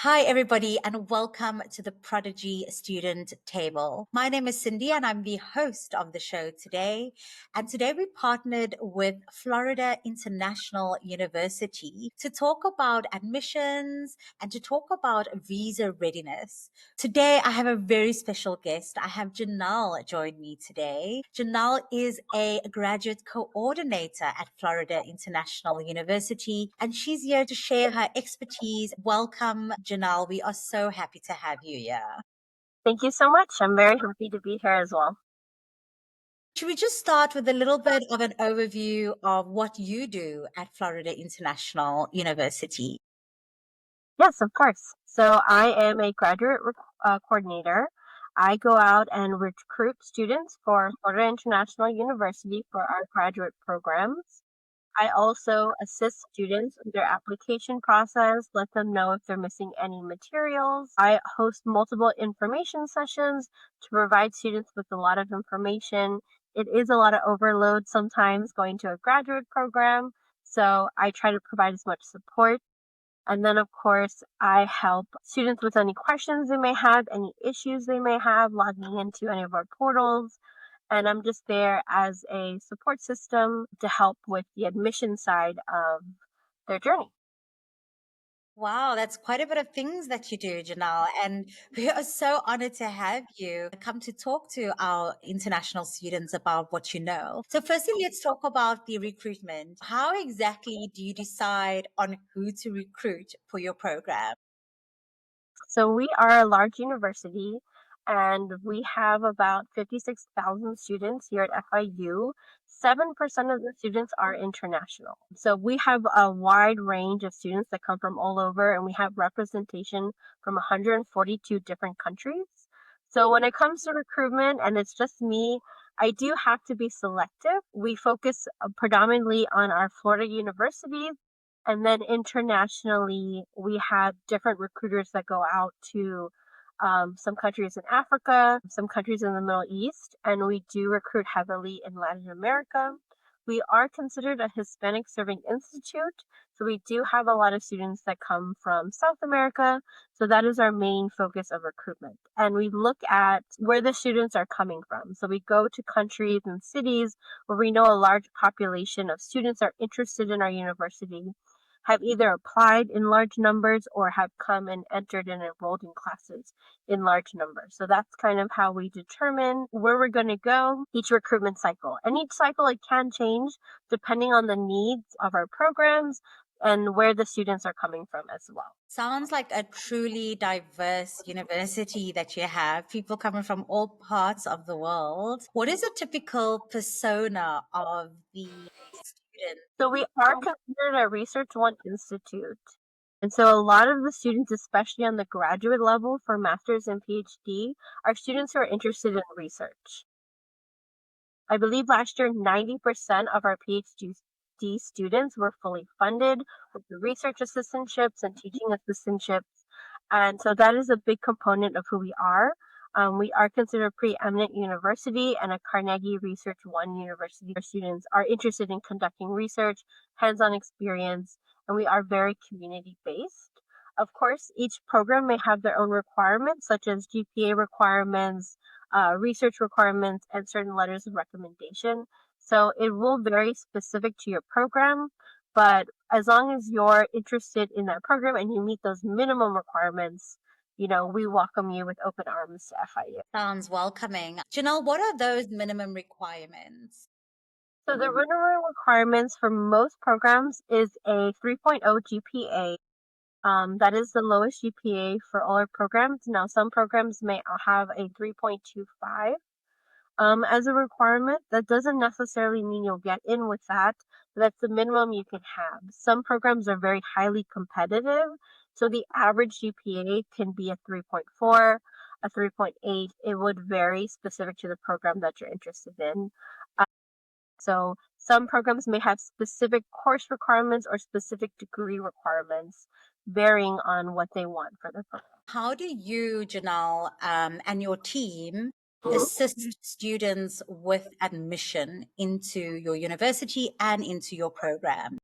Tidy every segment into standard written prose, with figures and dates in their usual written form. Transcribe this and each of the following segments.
Hi, everybody, and welcome to the Prodigy Student Table. My name is Cyndi, and I'm the host of the show today. And today we partnered with Florida International University to talk about admissions and to talk about visa readiness. Today, I have a very special guest. I have Ginelle join me today. Ginelle is a graduate coordinator at Florida International University, and she's here to share her expertise. Welcome, Ginelle. We are so happy to have you here. Thank you so much. I'm very happy to be here as well. Should we just start with a little bit of an overview of what you do at Florida International University? Yes, of course. So I am a graduate coordinator. I go out and recruit students for Florida International University for our graduate programs. I also assist students with their application process, let them know if they're missing any materials. I host multiple information sessions to provide students with a lot of information. It is a lot of overload sometimes going to a graduate program, so I try to provide as much support. And then, of course, I help students with any questions they may have, any issues they may have logging into any of our portals. And I'm just there as a support system to help with the admission side of their journey. Wow, that's quite a bit of things that you do, Janelle. And we are so honored to have you come to talk to our international students about what you know. So, firstly, let's talk about the recruitment. How exactly do you decide on who to recruit for your program? So we are a large university and we have about 56,000 students here at FIU. 7% of the students are international. So we have a wide range of students that come from all over, and we have representation from 142 different countries. So when it comes to recruitment, and it's just me, I do have to be selective. We focus predominantly on our Florida universities, and then internationally, we have different recruiters that go out to some countries in Africa, some countries in the Middle East, and we do recruit heavily in Latin America. We are considered a Hispanic Serving Institute, so we do have a lot of students that come from South America. So that is our main focus of recruitment. And we look at where the students are coming from. So we go to countries and cities where we know a large population of students are interested in our university, have either applied in large numbers or have come and entered and enrolled in classes in large numbers. So that's kind of how we determine where we're going to go each recruitment cycle. And each cycle it can change depending on the needs of our programs and where the students are coming from as well. Sounds like a truly diverse university that you have, people coming from all parts of the world. What is a typical persona of the student? So we are considered a Research One Institute. And so a lot of the students, especially on the graduate level for master's and PhD, are students who are interested in research. I believe last year 90% of our PhD students were fully funded with the research assistantships and teaching assistantships. And so that is a big component of who we are. We are considered a preeminent university and a Carnegie Research One university. Our students are interested in conducting research, hands-on experience, and we are very community-based. Of course, each program may have their own requirements, such as GPA requirements, research requirements, and certain letters of recommendation. So it will vary specific to your program, but as long as you're interested in that program and you meet those minimum requirements, we welcome you with open arms to FIU. Sounds welcoming. Janelle, what are those minimum requirements? So the minimum requirements for most programs is a 3.0 GPA. That is the lowest GPA for all our programs. Now, some programs may have a 3.25 as a requirement. That doesn't necessarily mean you'll get in with that, but that's the minimum you can have. Some programs are very highly competitive, so the average GPA can be a 3.4, a 3.8. It would vary specific to the program that you're interested in. So some programs may have specific course requirements or specific degree requirements, varying on what they want for their program. How do you, Janelle, and your team assist students with admission into your university and into your program?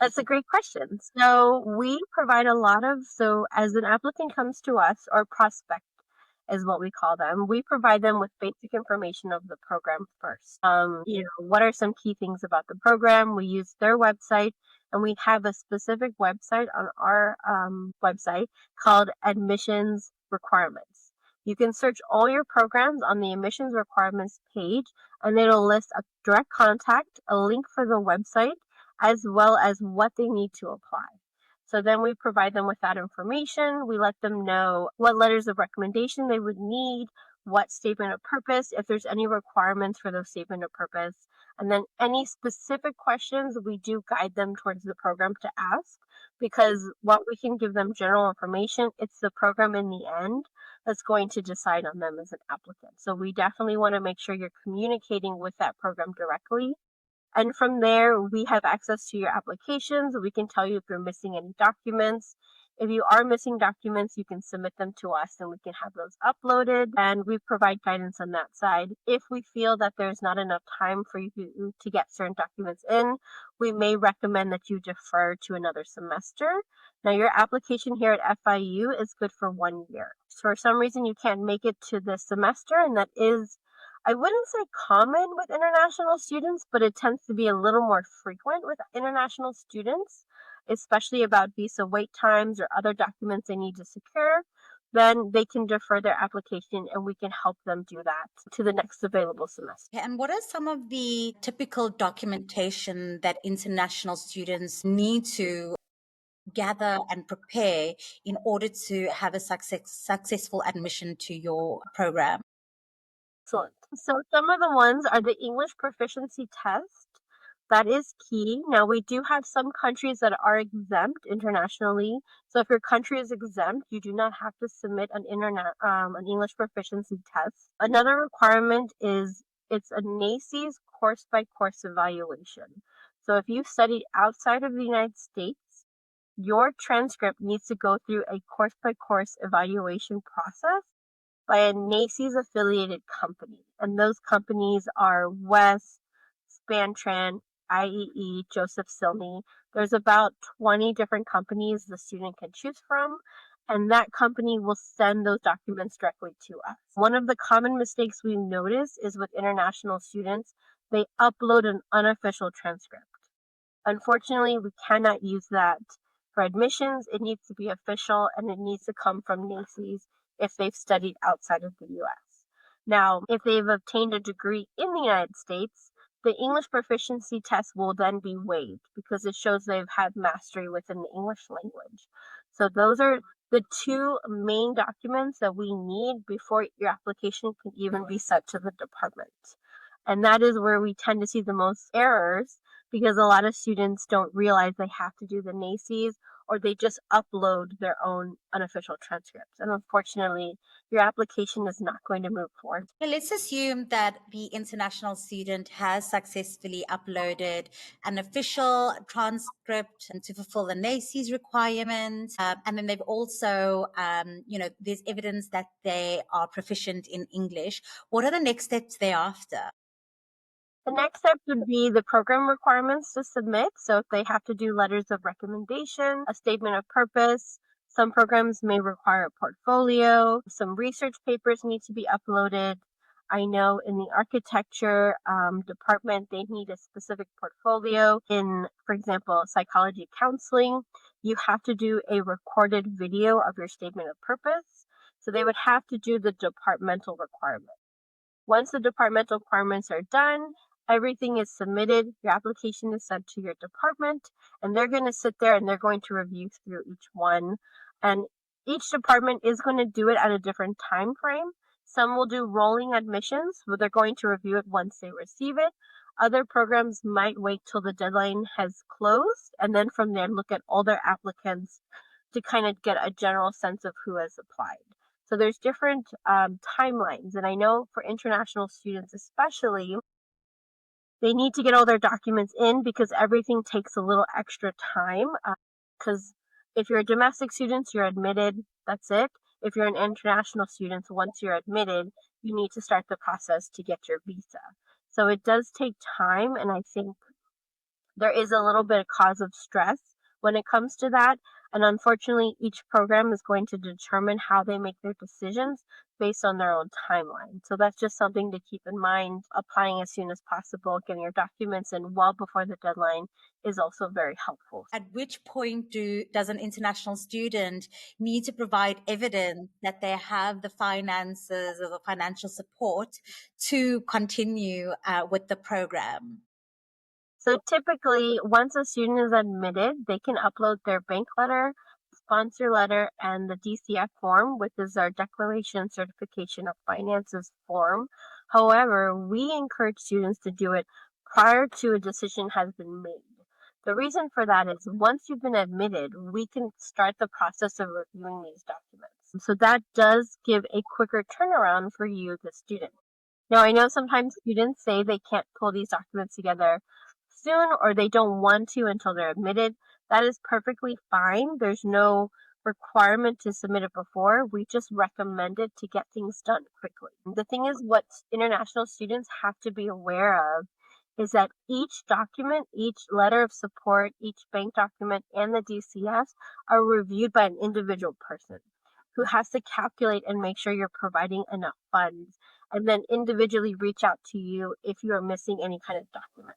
That's a great question. So we provide a lot of, so as an applicant comes to us, or prospect is what we call them, we provide them with basic information of the program first. What are some key things about the program? We use their website, and we have a specific website on our website called Admissions Requirements. You can search all your programs on the admissions requirements page, and it'll list a direct contact, a link for the website, as well as what they need to apply. So then we provide them with that information. We let them know what letters of recommendation they would need, what statement of purpose, if there's any requirements for those statement of purpose. And then any specific questions, we do guide them towards the program to ask, because what we can give them general information, it's the program in the end that's going to decide on them as an applicant. So we definitely want to make sure you're communicating with that program directly, and from there, we have access to your applications. We can tell you if you're missing any documents. If you are missing documents, you can submit them to us and we can have those uploaded. And we provide guidance on that side. If we feel that there's not enough time for you to get certain documents in, we may recommend that you defer to another semester. Now, your application here at FIU is good for 1 year. So for some reason you can't make it to this semester, and that is, I wouldn't say common with international students, but it tends to be a little more frequent with international students, especially about visa wait times or other documents they need to secure. Then they can defer their application and we can help them do that to the next available semester. And what are some of the typical documentation that international students need to gather and prepare in order to have a successful admission to your program? Excellent. So some of the ones are the English proficiency test. That is key. Now, we do have some countries that are exempt internationally. So if your country is exempt, you do not have to submit an English proficiency test. Another requirement is it's a NACES course by course evaluation. So if you've studied outside of the United States, your transcript needs to go through a course by course evaluation process by a NACES affiliated company. And those companies are West, Spantran, IEE, Joseph Silney. There's about 20 different companies the student can choose from, and that company will send those documents directly to us. One of the common mistakes we notice is with international students, they upload an unofficial transcript. Unfortunately, we cannot use that for admissions. It needs to be official and it needs to come from NACES if they've studied outside of the US. Now, if they've obtained a degree in the United States, the English proficiency test will then be waived because it shows they've had mastery within the English language. So those are the two main documents that we need before your application can even be sent to the department. And that is where we tend to see the most errors, because a lot of students don't realize they have to do the NACES, or they just upload their own unofficial transcripts. And unfortunately, your application is not going to move forward. Let's assume that the international student has successfully uploaded an official transcript to fulfill the NACES requirements. And then they've also, there's evidence that they are proficient in English. What are the next steps thereafter? The next step would be the program requirements to submit. So if they have to do letters of recommendation, a statement of purpose, some programs may require a portfolio, some research papers need to be uploaded. I know in the architecture department, they need a specific portfolio. In, for example, psychology counseling, you have to do a recorded video of your statement of purpose. So they would have to do the departmental requirement. Once the departmental requirements are done, everything is submitted, your application is sent to your department, and they're going to sit there and they're going to review through each one. And each department is going to do it at a different time frame. Some will do rolling admissions, where they're going to review it once they receive it. Other programs might wait till the deadline has closed, and then from there look at all their applicants to kind of get a general sense of who has applied. So there's different timelines. And I know for international students especially, they need to get all their documents in because everything takes a little extra time. Because if you're a domestic student, you're admitted, that's it. If you're an international student, once you're admitted, you need to start the process to get your visa. So it does take time, and I think There is a little bit of cause of stress when it comes to that. And unfortunately, each program is going to determine how they make their decisions based on their own timeline. So that's just something to keep in mind. Applying as soon as possible, getting your documents in well before the deadline is also very helpful. At which point does an international student need to provide evidence that they have the finances or the financial support to continue with the program? So typically, once a student is admitted, they can upload their bank letter, sponsor letter, and the DCF form, which is our Declaration Certification of Finances form. However, we encourage students to do it prior to a decision has been made. The reason for that is once you've been admitted, we can start the process of reviewing these documents. So that does give a quicker turnaround for you, the student. Now, I know sometimes students say they can't pull these documents together soon or they don't want to until they're admitted. That is perfectly fine. There's no requirement to submit it before. We just recommend it to get things done quickly. The thing is, what international students have to be aware of is that each document, each letter of support, each bank document, and the DCS are reviewed by an individual person who has to calculate and make sure you're providing enough funds and then individually reach out to you if you are missing any kind of document.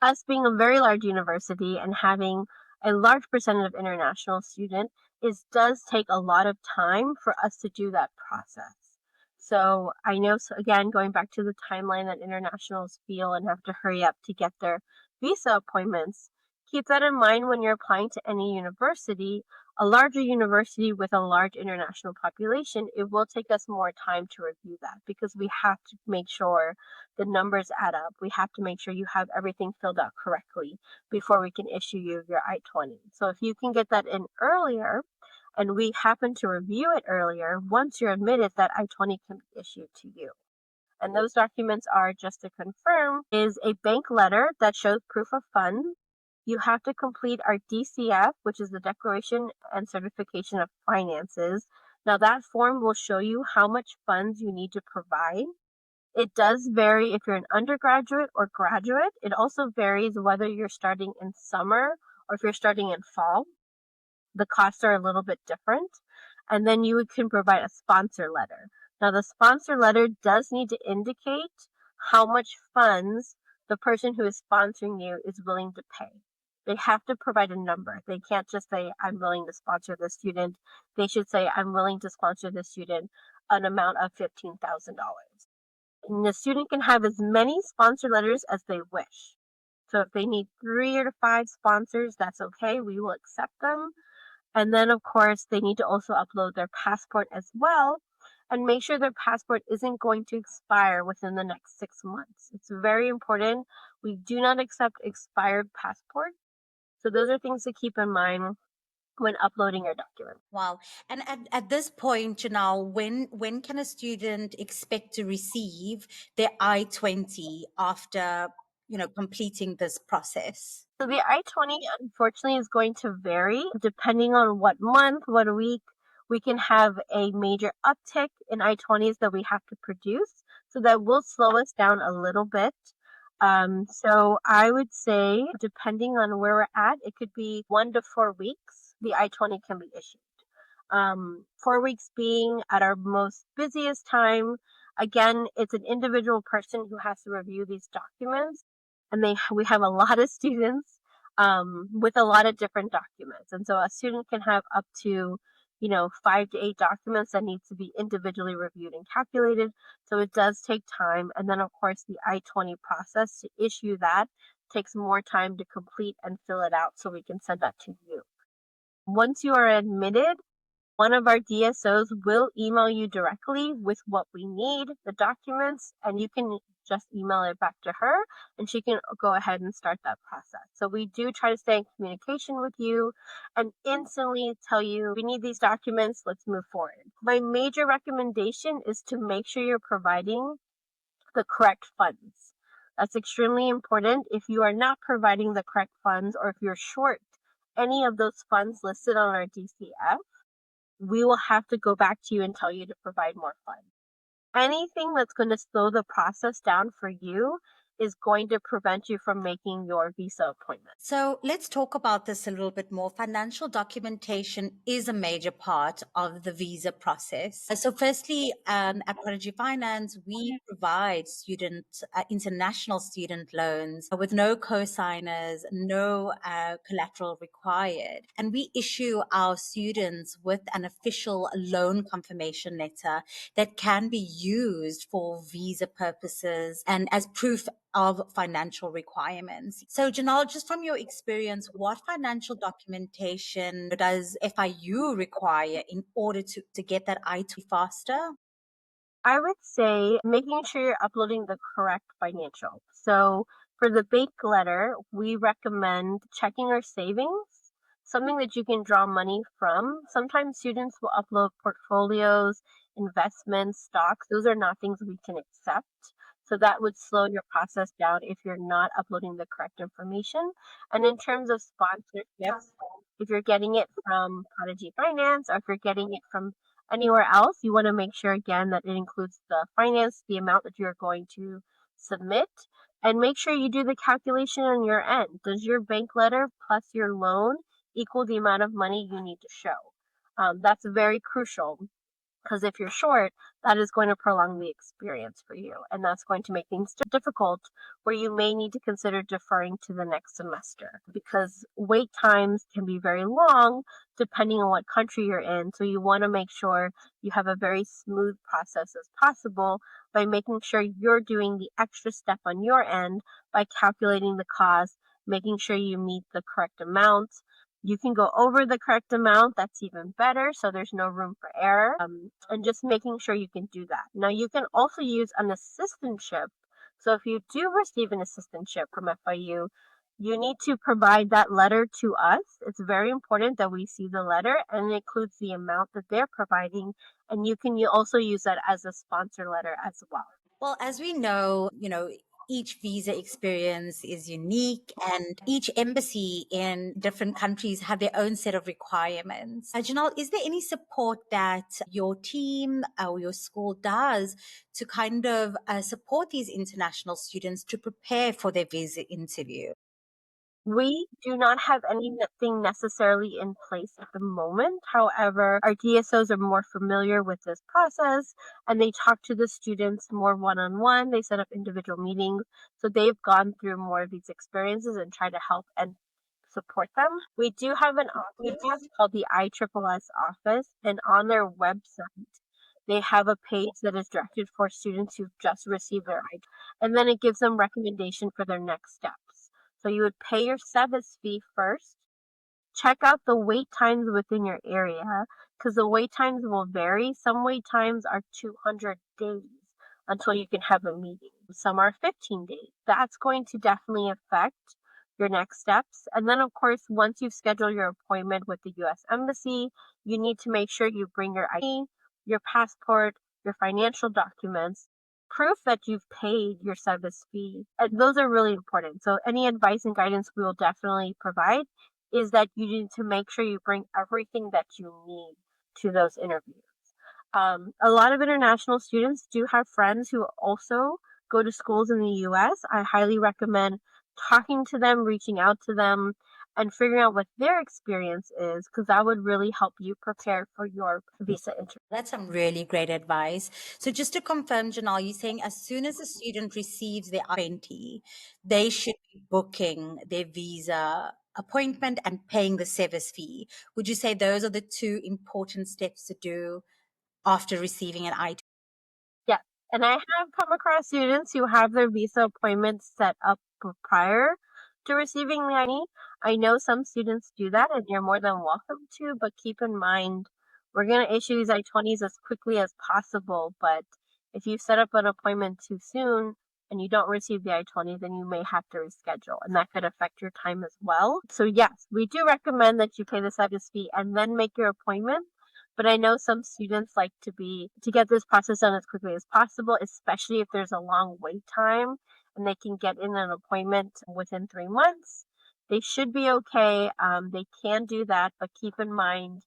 Us being a very large university and having a large percentage of international students, it does take a lot of time for us to do that process. So I know, so again, going back to the timeline that internationals feel and have to hurry up to get their visa appointments, keep that in mind when you're applying to any university. A larger university with a large international population, it will take us more time to review that because we have to make sure the numbers add up. We have to make sure you have everything filled out correctly before we can issue you your I-20. So if you can get that in earlier and we happen to review it earlier, once you're admitted, that I-20 can be issued to you. And those documents are, just to confirm, is a bank letter that shows proof of funds. You have to complete our DCF, which is the Declaration and Certification of Finances. Now that form will show you how much funds you need to provide. It does vary if you're an undergraduate or graduate. It also varies whether you're starting in summer or if you're starting in fall. The costs are a little bit different. And then you can provide a sponsor letter. Now, the sponsor letter does need to indicate how much funds the person who is sponsoring you is willing to pay. They have to provide a number. They can't just say, I'm willing to sponsor the student. They should say, I'm willing to sponsor the student an amount of $15,000. And the student can have as many sponsor letters as they wish. So if they need 3 or 5 sponsors, that's okay. We will accept them. And then, of course, they need to also upload their passport as well and make sure their passport isn't going to expire within the next 6 months. It's very important. We do not accept expired passports. So those are things to keep in mind when uploading your documents. Wow. And at this point, Ginelle, when can a student expect to receive their I-20 after, completing this process? So the I-20 unfortunately is going to vary depending on what month, what week. We can have a major uptick in I-20s that we have to produce. So that will slow us down a little bit. So I would say, depending on where we're at, it could be 1 to 4 weeks, the I-20 can be issued. 4 weeks being at our most busiest time. Again, it's an individual person who has to review these documents, and we have a lot of students with a lot of different documents, and so a student can have up to 5 to 8 documents that need to be individually reviewed and calculated. So it does take time, and then of course the I-20 process to issue that takes more time to complete and fill it out so we can send that to you. Once you are admitted, one of our DSOs will email you directly with what we need, the documents, and you can just email it back to her and she can go ahead and start that process. So we do try to stay in communication with you and instantly tell you, we need these documents, let's move forward. My major recommendation is to make sure you're providing the correct funds. That's extremely important. If you are not providing the correct funds or if you're short any of those funds listed on our DCF, we will have to go back to you and tell you to provide more funds. Anything that's going to slow the process down for you is going to prevent you from making your visa appointment. So let's talk about this a little bit more. Financial documentation is a major part of the visa process. So, firstly, at Prodigy Finance, we provide international student loans with no co-signers, no collateral required, and we issue our students with an official loan confirmation letter that can be used for visa purposes and as proof of financial requirements. So, Ginelle, just from your experience, what financial documentation does FIU require in order to get that I-2 faster? I would say making sure you're uploading the correct financial. So for the bank letter, we recommend checking our savings, something that you can draw money from. Sometimes students will upload portfolios, investments, stocks. Those are not things we can accept. So that would slow your process down if you're not uploading the correct information. And in terms of sponsorship, if you're getting it from Prodigy Finance or if you're getting it from anywhere else, you want to make sure again that it includes the finance, the amount that you're going to submit, and make sure you do the calculation on your end. Does your bank letter plus your loan equal the amount of money you need to show? That's very crucial because if you're short, that is going to prolong the experience for you. And that's going to make things difficult where you may need to consider deferring to the next semester because wait times can be very long depending on what country you're in. So you want to make sure you have a very smooth process as possible by making sure you're doing the extra step on your end by calculating the cost, making sure you meet the correct amount. You can go over the correct amount, that's even better, so there's no room for error, and just making sure you can do that. Now, you can also use an assistantship. So if you do receive an assistantship from FIU, you need to provide that letter to us. It's very important that we see the letter, and it includes the amount that they're providing, and you can also use that as a sponsor letter as well. Well, as we know, each visa experience is unique and each embassy in different countries have their own set of requirements. Janelle, is there any support that your team or your school does to kind of support these international students to prepare for their visa interview? We do not have anything necessarily in place at the moment. However, our DSOs are more familiar with this process and they talk to the students more one on one. They set up individual meetings. So they've gone through more of these experiences and try to help and support them. We do have an office called the ISSS office, and on their website, they have a page that is directed for students who've just received their I, and then it gives them recommendation for their next steps. So you would pay your service fee first, check out the wait times within your area because the wait times will vary. Some wait times are 200 days until you can have a meeting. Some are 15 days. That's going to definitely affect your next steps. And then, of course, once you've scheduled your appointment with the US Embassy, you need to make sure you bring your ID, your passport, your financial documents, proof that you've paid your service fee. And those are really important. So any advice and guidance we will definitely provide is that you need to make sure you bring everything that you need to those interviews. A lot of international students do have friends who also go to schools in the US. I highly recommend talking to them, reaching out to them, and figuring out what their experience is because that would really help you prepare for your visa interview. That's some really great advice. So just to confirm, Janelle, you're saying as soon as a student receives their I-20, they should be booking their visa appointment and paying the service fee. Would you say those are the two important steps to do after receiving an I-20? Yes, and I have come across students who have their visa appointments set up prior to receiving the ID. I know some students do that, and you're more than welcome to, but keep in mind, we're going to issue these I-20s as quickly as possible, but if you set up an appointment too soon and you don't receive the I-20, then you may have to reschedule, and that could affect your time as well. So yes, we do recommend that you pay the service fee and then make your appointment. But I know some students like to get this process done as quickly as possible, especially if there's a long wait time and they can get in an appointment within 3 months. They should be okay. They can do that, but keep in mind,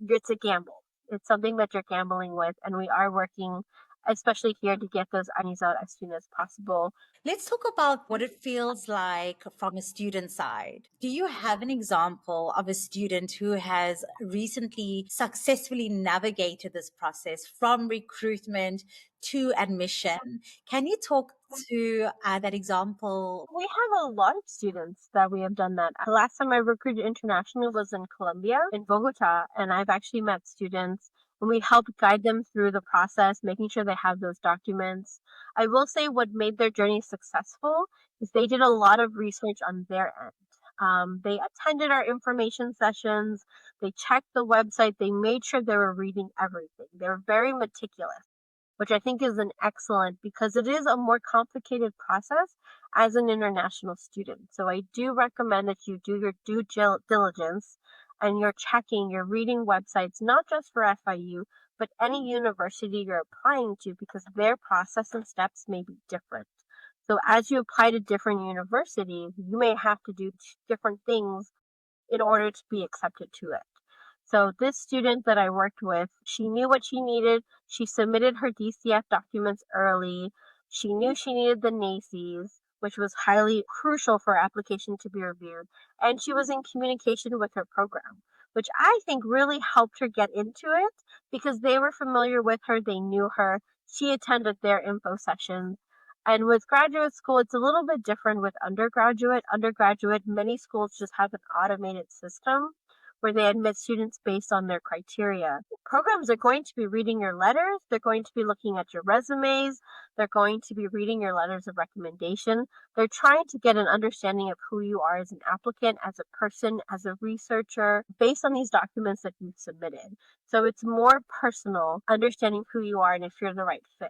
it's a gamble. It's something that you're gambling with, and we are working especially here, to get those IDs out as soon as possible. Let's talk about what it feels like from a student side. Do you have an example of a student who has recently successfully navigated this process from recruitment to admission? Can you talk to that example? We have a lot of students that we have done that. The last time I recruited internationally was in Colombia, in Bogota, and I've actually met students and we helped guide them through the process, making sure they have those documents. I will say what made their journey successful is they did a lot of research on their end. They attended our information sessions, they checked the website, they made sure they were reading everything. They were very meticulous, which I think is an excellent, because it is a more complicated process as an international student. So I do recommend that you do your due diligence and you're reading websites, not just for FIU, but any university you're applying to, because their process and steps may be different. So as you apply to different universities, you may have to do different things in order to be accepted to it. So this student that I worked with, she knew what she needed. She submitted her DCF documents early. She knew she needed the NACEs, which was highly crucial for her application to be reviewed. And she was in communication with her program, which I think really helped her get into it because they were familiar with her. They knew her. She attended their info sessions. And with graduate school, it's a little bit different with undergraduate. Undergraduate, many schools just have an automated system where they admit students based on their criteria. Programs are going to be reading your letters, they're going to be looking at your resumes, they're going to be reading your letters of recommendation. They're trying to get an understanding of who you are as an applicant, as a person, as a researcher, based on these documents that you've submitted. So it's more personal, understanding who you are and if you're the right fit.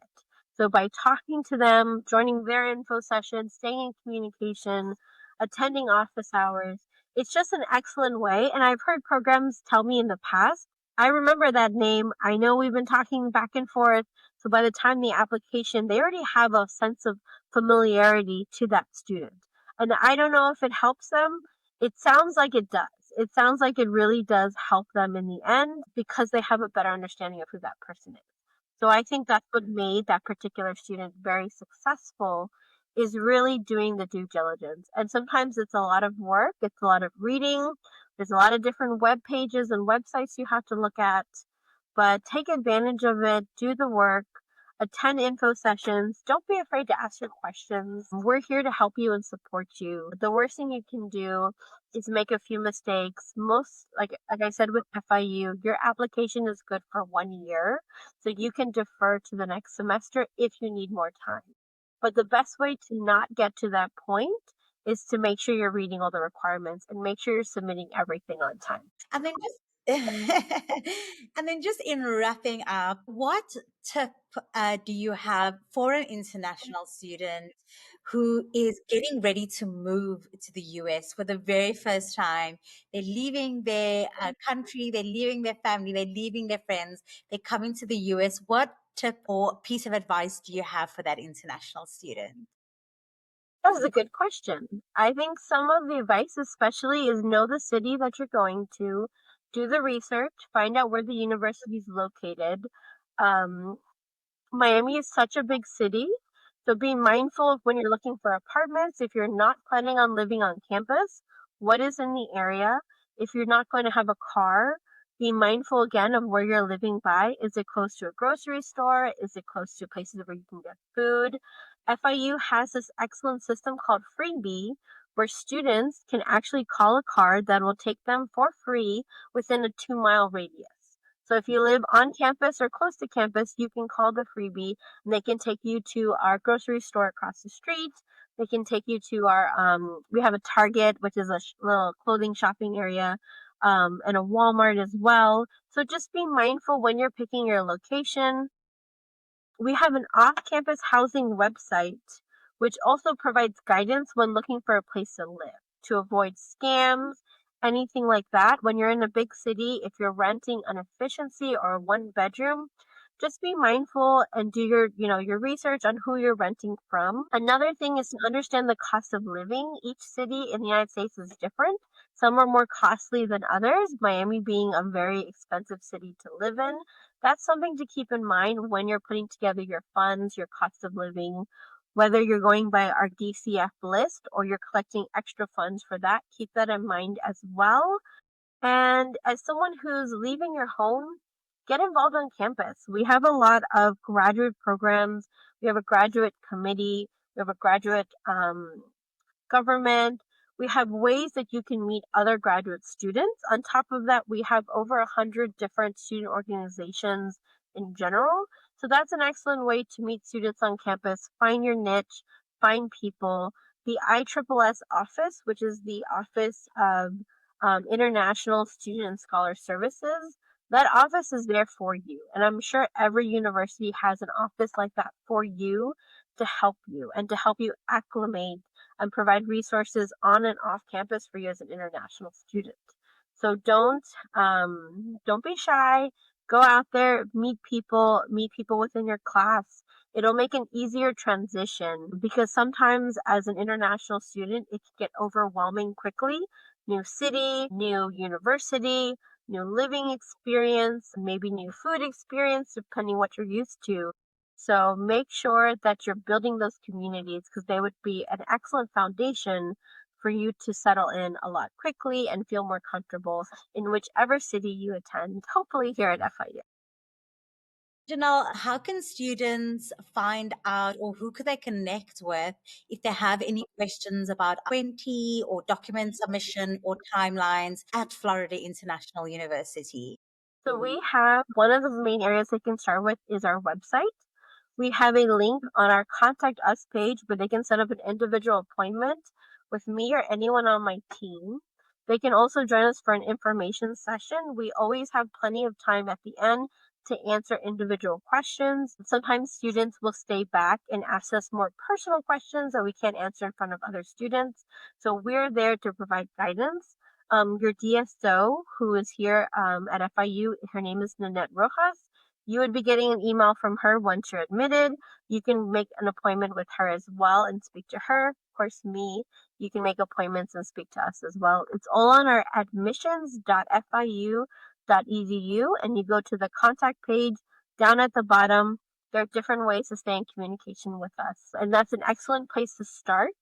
So by talking to them, joining their info sessions, staying in communication, attending office hours, it's just an excellent way. And I've heard programs tell me in the past, I remember that name. I know we've been talking back and forth. So by the time the application, they already have a sense of familiarity to that student. And I don't know if it helps them. It sounds like it does. It sounds like it really does help them in the end because they have a better understanding of who that person is. So I think that's what made that particular student very successful, is really doing the due diligence. And sometimes it's a lot of work, it's a lot of reading, there's a lot of different web pages and websites you have to look at, but take advantage of it, do the work, attend info sessions. Don't be afraid to ask your questions. We're here to help you and support you. The worst thing you can do is make a few mistakes. Most, like I said with FIU, your application is good for 1 year, so you can defer to the next semester if you need more time. But the best way to not get to that point is to make sure you're reading all the requirements and make sure you're submitting everything on time. And then just and then just in wrapping up, what tip do you have for an international student who is getting ready to move to the US for the very first time? They're leaving their country, they're leaving their family, they're leaving their friends, they're coming to the US. What tip or piece of advice do you have for that international student? That was a good question. I think some of the advice, especially, is know the city that you're going to, do the research, find out where the university is located. Um, Miami is such a big city, so be mindful of when you're looking for apartments. If you're not planning on living on campus, what is in the area? If you're not going to have a car, be mindful again of where you're living by. Is it close to a grocery store? Is it close to places where you can get food? FIU has this excellent system called Freebie, where students can actually call a car that will take them for free within a 2-mile radius. So if you live on campus or close to campus, you can call the Freebie and they can take you to our grocery store across the street. They can take you to our, we have a Target, which is a little clothing shopping area, and a Walmart as well. So just be mindful when you're picking your location. We have an off-campus housing website, which also provides guidance when looking for a place to live to avoid scams, anything like that. When you're in a big city, if you're renting an efficiency or a 1 bedroom, just be mindful and do your research on who you're renting from. Another thing is to understand the cost of living. Each city in the United States is different. Some are more costly than others, Miami being a very expensive city to live in. That's something to keep in mind when you're putting together your funds, your cost of living, whether you're going by our DCF list or you're collecting extra funds for that. Keep that in mind as well. And as someone who's leaving your home, get involved on campus. We have a lot of graduate programs. We have a graduate committee. We have a graduate government. We have ways that you can meet other graduate students. On top of that, we have over 100 different student organizations in general. So that's an excellent way to meet students on campus, find your niche, find people. The ISSS office, which is the Office of International Student and Scholar Services, that office is there for you. And I'm sure every university has an office like that for you to help you and to help you acclimate and provide resources on and off campus for you as an international student. So don't be shy. Go out there, meet people within your class. It'll make an easier transition because sometimes as an international student, it can get overwhelming quickly. New city, new university, new living experience, maybe new food experience, depending what you're used to. So make sure that you're building those communities because they would be an excellent foundation for you to settle in a lot quickly and feel more comfortable in whichever city you attend, hopefully here at FIU. Janelle, how can students find out or who could they connect with if they have any questions about 20 or document submission or timelines at Florida International University? So we have one of the main areas they can start with is our website. We have a link on our contact us page where they can set up an individual appointment with me or anyone on my team. They can also join us for an information session. We always have plenty of time at the end to answer individual questions. Sometimes students will stay back and ask us more personal questions that we can't answer in front of other students. So we're there to provide guidance. Your DSO, who is here at FIU, her name is Nanette Rojas. You would be getting an email from her once you're admitted. You can make an appointment with her as well and speak to her. Of course, me. You can make appointments and speak to us as well. It's all on our admissions.fiu.edu, and you go to the contact page down at the bottom. There are different ways to stay in communication with us, and that's an excellent place to start.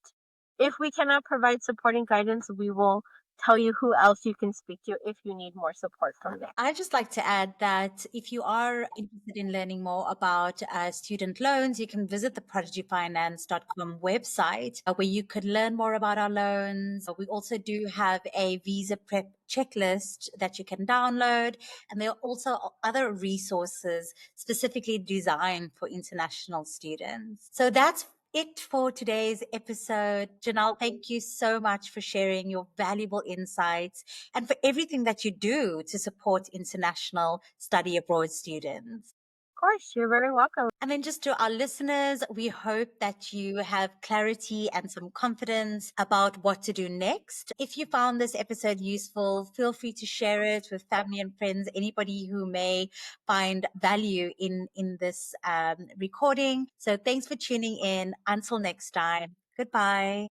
If we cannot provide supporting guidance, we will tell you who else you can speak to if you need more support from there. I'd just like to add that if you are interested in learning more about student loans, you can visit the prodigyfinance.com website where you could learn more about our loans. We also do have a visa prep checklist that you can download, and there are also other resources specifically designed for international students. So that's it for today's episode. Ginelle, thank you so much for sharing your valuable insights and for everything that you do to support international study abroad students. Of course, you're very welcome. And then just to our listeners, we hope that you have clarity and some confidence about what to do next. If you found this episode useful, feel free to share it with family and friends, anybody who may find value in this recording. So thanks for tuning in. Until next time, goodbye.